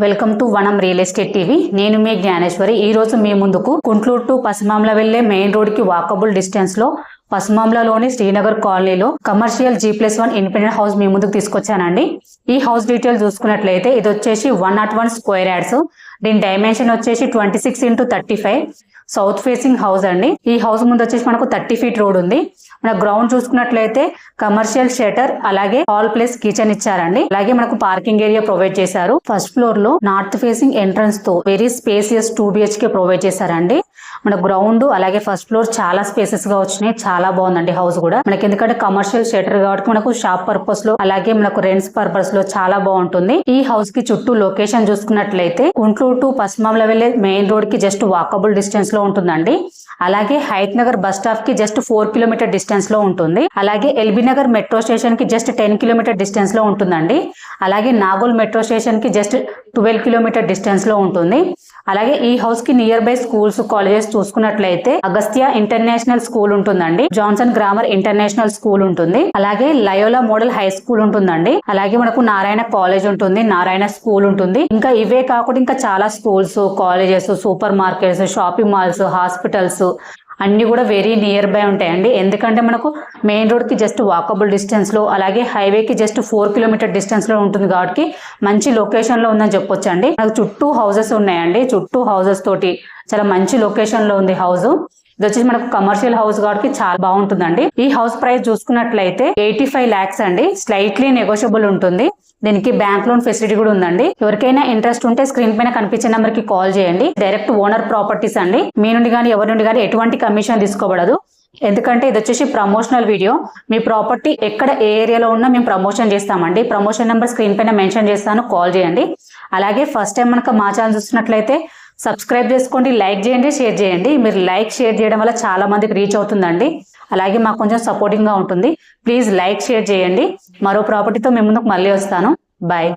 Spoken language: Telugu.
వెల్కమ్ టు వనం రియల్ ఎస్టేట్ టీవీ. నేను మీ జ్ఞానేశ్వరి. ఈ రోజు మీ ముందుకు గుంట్లూరు టు పసమాంల వెళ్లే మెయిన్ రోడ్ కి వాకబుల్ డిస్టెన్స్ లో పసమాంలలోని శ్రీనగర్ కాలనీలో కమర్షియల్ G+1 ఇండిపెండెంట్ హౌస్ మీ ముందుకు తీసుకొచ్చానండి. ఈ హౌస్ డీటెయిల్ చూసుకున్నట్లయితే ఇది వచ్చేసి 101 స్క్వేర్ యార్డ్స్. దీని డైమెన్షన్ వచ్చేసి 26x35 సౌత్ ఫేసింగ్ హౌస్ అండి. ఈ హౌస్ ముందు వచ్చేసి మనకు 30 ఫీట్ రోడ్ ఉంది. మన గ్రౌండ్ చూసుకున్నట్లయితే కమర్షియల్ షటర్ అలాగే హాల్ ప్లస్ కిచెన్ ఇచ్చారండి. అలాగే మనకు పార్కింగ్ ఏరియా ప్రొవైడ్ చేశారు. ఫస్ట్ ఫ్లోర్ లో నార్త్ ఫేసింగ్ ఎంట్రన్స్ తో వెరీ స్పేసియస్ 2 BHK ప్రొవైడ్ చేశారండి. మన గ్రౌండ్ అలాగే ఫస్ట్ ఫ్లోర్ చాలా స్పేసెస్ గా వచ్చినాయి. చాలా బాగుందండి హౌస్ కూడా. మనకి ఎందుకంటే కమర్షియల్ షటర్ కాబట్టి మనకు షాప్ పర్పస్ లో అలాగే మనకు రెంట్స్ పర్పస్ లో చాలా బాగుంటుంది. ఈ హౌస్ కి చుట్టూ లొకేషన్ చూసుకున్నట్లయితే గుంట్లూరు టు పసమాంల వెళ్లే మెయిన్ రోడ్ కి జస్ట్ వాకబుల్ డిస్టెన్స్ లో ఉంటుందండి. అలాగే హైత్ నగర్ బస్ స్టాప్ కి జస్ట్ 4 కిలోమీటర్ డిస్టెన్స్ లో ఉంటుంది. అలాగే ఎల్బీ నగర్ మెట్రో స్టేషన్ కి జస్ట్ 10 కిలోమీటర్ డిస్టెన్స్ లో ఉంటుందండి. అలాగే నాగోల్ మెట్రో స్టేషన్ కి జస్ట్ 12 కిలోమీటర్ డిస్టెన్స్ లో ఉంటుంది. అలాగే ఈ హౌస్ కి నియర్ బై స్కూల్స్ కాలేజెస్ చూసుకున్నట్లయితే అగస్త్య ఇంటర్నేషనల్ స్కూల్ ఉంటుందండి. జాన్సన్ గ్రామర్ ఇంటర్నేషనల్ స్కూల్ ఉంటుంది. అలాగే లయోలా మోడల్ హై స్కూల్ ఉంటుందండి. అలాగే మనకు నారాయణ కాలేజ్ ఉంటుంది, నారాయణ స్కూల్ ఉంటుంది. ఇంకా ఇవే కాకుండా ఇంకా చాలా schools, colleges, super markets, shopping malls, hospitals అన్ని కూడా వెరీ నియర్ బై ఉంటాయండి. ఎందుకంటే మనకు మెయిన్ రోడ్ కి జస్ట్ వాకబుల్ డిస్టెన్స్ లో అలాగే హైవే కి జస్ట్ 4 కిలోమీటర్ డిస్టెన్స్ లో ఉంటుంది కాబట్టి మంచి లొకేషన్ లో ఉందని చెప్పొచ్చు అండి. నాకు చుట్టూ హౌసెస్ ఉన్నాయండి. చుట్టూ హౌసెస్ తోటి చాలా మంచి లొకేషన్ లో ఉంది హౌస్. ఇది వచ్చేసి మనకు కమర్షియల్ హౌస్ కాబట్టి చాలా బాగుంటుందండి. ఈ హౌస్ ప్రైస్ చూసుకున్నట్లయితే 85 lakhs అండి. స్లైట్లీ నెగోషియబుల్ ఉంటుంది. దీనికి బ్యాంక్ లోన్ ఫెసిలిటీ కూడా ఉందండి. ఎవరికైనా ఇంట్రెస్ట్ ఉంటే స్క్రీన్ పైన కనిపించే నెంబర్ కి కాల్ చేయండి. డైరెక్ట్ ఓనర్ ప్రాపర్టీస్ అండి. మీ నుండి కానీ ఎవరి నుండి కానీ ఎటువంటి కమిషన్ తీసుకోబడదు. ఎందుకంటే ఇది వచ్చేసి ప్రమోషనల్ వీడియో. మీ ప్రాపర్టీ ఎక్కడ ఏ ఏరియాలో ఉన్నా మేము ప్రమోషన్ చేస్తామండి. ప్రమోషన్ నెంబర్ స్క్రీన్ పైన మెన్షన్ చేస్తాను, కాల్ చేయండి. అలాగే ఫస్ట్ టైం మనకు మా ఛానల్ చూస్తున్నట్లయితే సబ్స్క్రైబ్ చేసుకోండి, లైక్ చేయండి, షేర్ చేయండి. మీరు లైక్ షేర్ చేయడం వల్ల చాలా మందికి రీచ్ అవుతుందండి. అలాగే మాకు కొంచెం సపోర్టింగ్ గా ఉంటుంది. ప్లీజ్ లైక్ షేర్ చేయండి. మరో ప్రాపర్టీతో మేము ముందుకు మళ్ళీ వస్తాను. బాయ్.